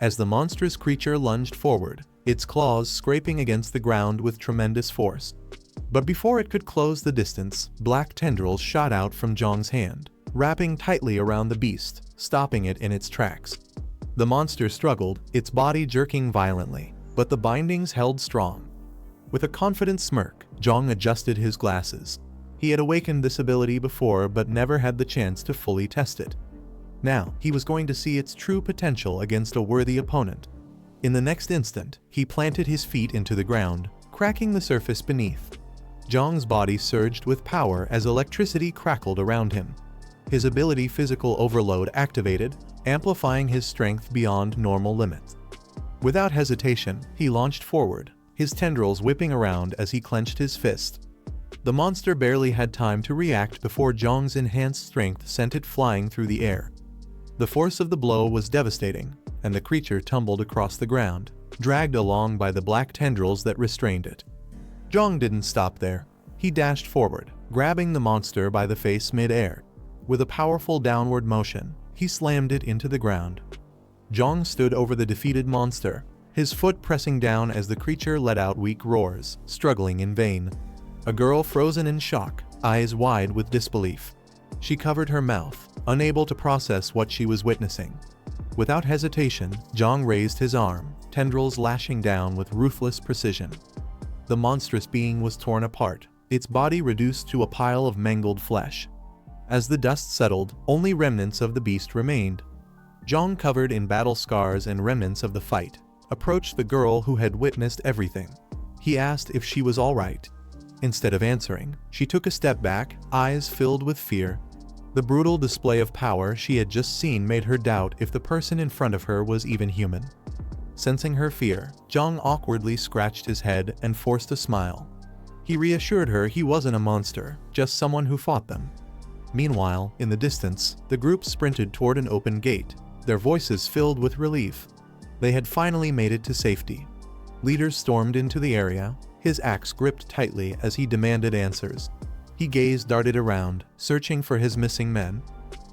as the monstrous creature lunged forward, its claws scraping against the ground with tremendous force. But before it could close the distance, black tendrils shot out from Jiang's hand, wrapping tightly around the beast, stopping it in its tracks. The monster struggled, its body jerking violently, but the bindings held strong. With a confident smirk, Jiang adjusted his glasses. He had awakened this ability before but never had the chance to fully test it. Now, he was going to see its true potential against a worthy opponent. In the next instant, he planted his feet into the ground, cracking the surface beneath. Jiang's body surged with power as electricity crackled around him. His ability Physical Overload activated, amplifying his strength beyond normal limits. Without hesitation, he launched forward, his tendrils whipping around as he clenched his fist. The monster barely had time to react before Jiang's enhanced strength sent it flying through the air. The force of the blow was devastating, and the creature tumbled across the ground, dragged along by the black tendrils that restrained it. Jiang didn't stop there. He dashed forward, grabbing the monster by the face mid-air. With a powerful downward motion, he slammed it into the ground. Jiang stood over the defeated monster, his foot pressing down as the creature let out weak roars, struggling in vain. A girl frozen in shock, eyes wide with disbelief. She covered her mouth, unable to process what she was witnessing. Without hesitation, Jiang raised his arm, tendrils lashing down with ruthless precision. The monstrous being was torn apart, its body reduced to a pile of mangled flesh. As the dust settled, only remnants of the beast remained. Jiang, covered in battle scars and remnants of the fight, approached the girl who had witnessed everything. He asked if she was all right. Instead of answering, she took a step back, eyes filled with fear. The brutal display of power she had just seen made her doubt if the person in front of her was even human. Sensing her fear, Jiang awkwardly scratched his head and forced a smile. He reassured her he wasn't a monster, just someone who fought them. Meanwhile, in the distance, the group sprinted toward an open gate, their voices filled with relief. They had finally made it to safety. Leader stormed into the area, his axe gripped tightly as he demanded answers. He gazed darted around, searching for his missing men.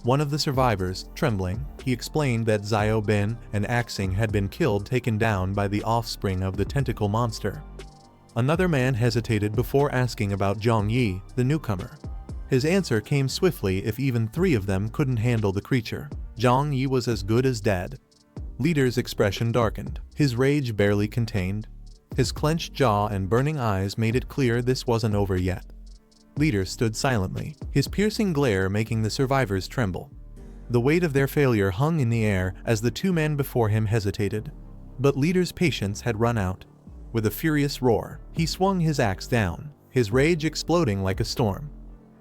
One of the survivors, trembling, he explained that Xiao Bin and Axing had been killed, taken down by the offspring of the tentacle monster. Another man hesitated before asking about Zhang Yi, the newcomer. His answer came swiftly. If even three of them couldn't handle the creature, Zhang Yi was as good as dead. Leader's expression darkened, his rage barely contained. His clenched jaw and burning eyes made it clear this wasn't over yet. Leader stood silently, his piercing glare making the survivors tremble. The weight of their failure hung in the air as the two men before him hesitated. But Leader's patience had run out. With a furious roar, he swung his axe down, his rage exploding like a storm.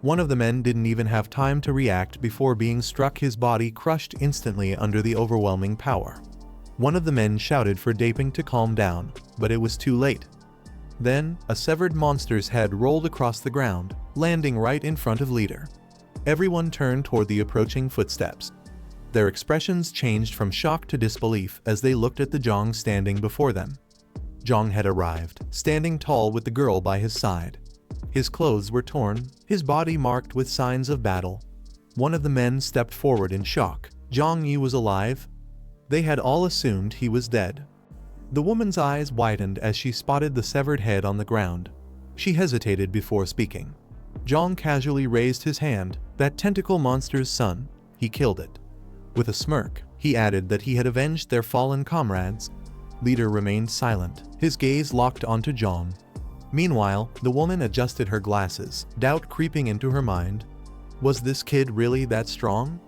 One of the men didn't even have time to react before being struck, his body crushed instantly under the overwhelming power. One of the men shouted for Daping to calm down, but it was too late. Then, a severed monster's head rolled across the ground, landing right in front of Leader. Everyone turned toward the approaching footsteps. Their expressions changed from shock to disbelief as they looked at the Jiang standing before them. Jiang had arrived, standing tall with the girl by his side. His clothes were torn, his body marked with signs of battle. One of the men stepped forward in shock. Zhang Yi was alive? They had all assumed he was dead. The woman's eyes widened as she spotted the severed head on the ground. She hesitated before speaking. Jiang casually raised his hand. That tentacle monster's son, he killed it. With a smirk, he added that he had avenged their fallen comrades. Leader remained silent, his gaze locked onto Jiang. Meanwhile, the woman adjusted her glasses, doubt creeping into her mind. Was this kid really that strong?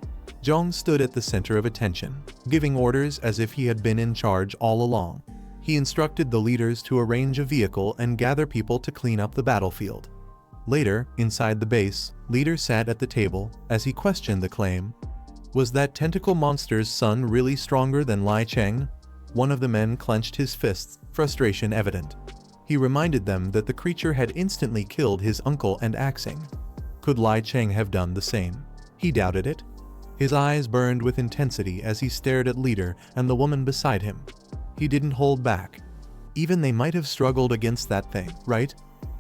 Jiang stood at the center of attention, giving orders as if he had been in charge all along. He instructed the leaders to arrange a vehicle and gather people to clean up the battlefield. Later, inside the base, Leader sat at the table as he questioned the claim. Was that tentacle monster's son really stronger than Lai Cheng? One of the men clenched his fists, frustration evident. He reminded them that the creature had instantly killed his uncle and Axing. Could Lai Cheng have done the same? He doubted it. His eyes burned with intensity as he stared at Leader and the woman beside him. He didn't hold back. Even they might have struggled against that thing, right?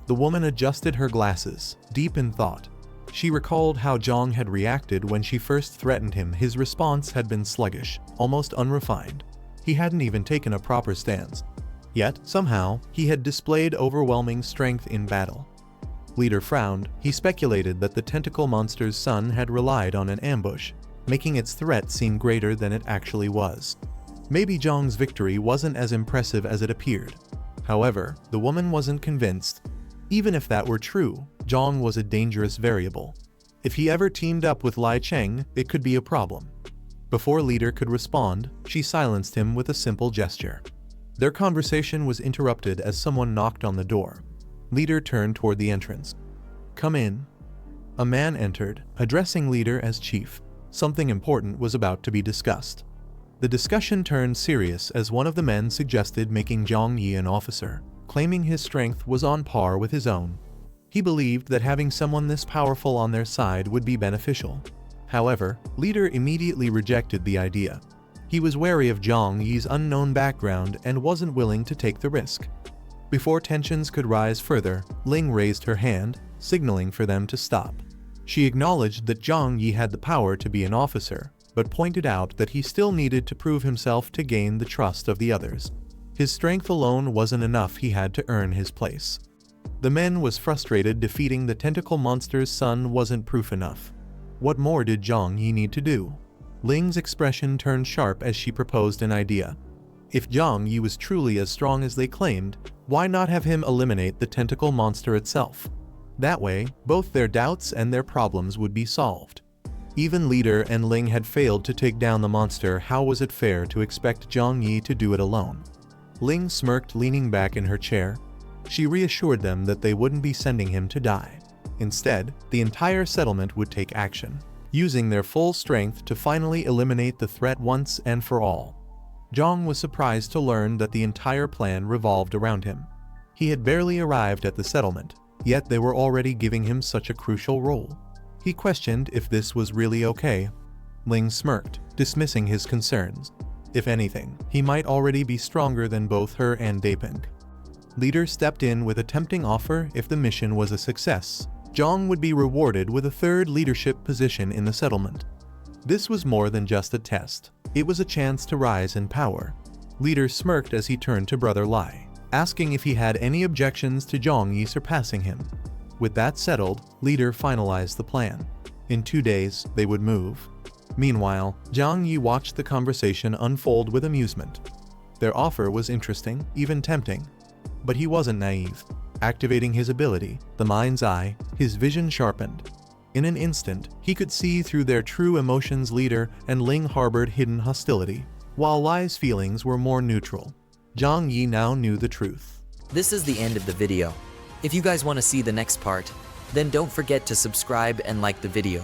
The woman adjusted her glasses, deep in thought. She recalled how Jiang had reacted when she first threatened him. His response had been sluggish, almost unrefined. he hadn't even taken a proper stance. Yet, somehow, he had displayed overwhelming strength in battle. Leader frowned. He speculated that the tentacle monster's son had relied on an ambush, making its threat seem greater than it actually was. Maybe Jiang's victory wasn't as impressive as it appeared. However, the woman wasn't convinced. Even if that were true, Jiang was a dangerous variable. If he ever teamed up with Lai Cheng, it could be a problem. Before Leader could respond, she silenced him with a simple gesture. Their conversation was interrupted as someone knocked on the door. Leader turned toward the entrance. "Come in." A man entered, addressing Leader as chief. Something important was about to be discussed. The discussion turned serious as one of the men suggested making Jiang Yi an officer, claiming his strength was on par with his own. He believed that having someone this powerful on their side would be beneficial. However, Leader immediately rejected the idea. He was wary of Jiang Yi's unknown background and wasn't willing to take the risk. Before tensions could rise further, Ling raised her hand, signaling for them to stop. She acknowledged that Jiang Yi had the power to be an officer, but pointed out that he still needed to prove himself to gain the trust of the others. His strength alone wasn't enough, he had to earn his place. The man was frustrated. Defeating the tentacle monster's son wasn't proof enough. What more did Jiang Yi need to do? Ling's expression turned sharp as she proposed an idea. If Jiang Yi was truly as strong as they claimed, why not have him eliminate the tentacle monster itself? That way, both their doubts and their problems would be solved. Even Leader and Ling had failed to take down the monster. How was it fair to expect Jiang Yi to do it alone? Ling smirked, leaning back in her chair. She reassured them that they wouldn't be sending him to die. Instead, the entire settlement would take action, using their full strength to finally eliminate the threat once and for all. Jiang was surprised to learn that the entire plan revolved around him. He had barely arrived at the settlement, yet they were already giving him such a crucial role. He questioned if this was really okay. Ling smirked, dismissing his concerns. If anything, he might already be stronger than both her and Daeping. Leader stepped in with a tempting offer. If the mission was a success, Jiang would be rewarded with a third leadership position in the settlement. This was more than just a test. It was a chance to rise in power. Leader smirked as he turned to Brother Lai, asking if he had any objections to Jiang Yi surpassing him. With that settled, Leader finalized the plan. In 2 days, they would move. Meanwhile, Jiang Yi watched the conversation unfold with amusement. Their offer was interesting, even tempting. But he wasn't naive. Activating his ability, the mind's eye, his vision sharpened. In an instant, he could see through their true emotions. Leader and Ling harbored hidden hostility, while Lai's feelings were more neutral. Jiang Yi now knew the truth. This is the end of the video. If you guys want to see the next part, then don't forget to subscribe and like the video.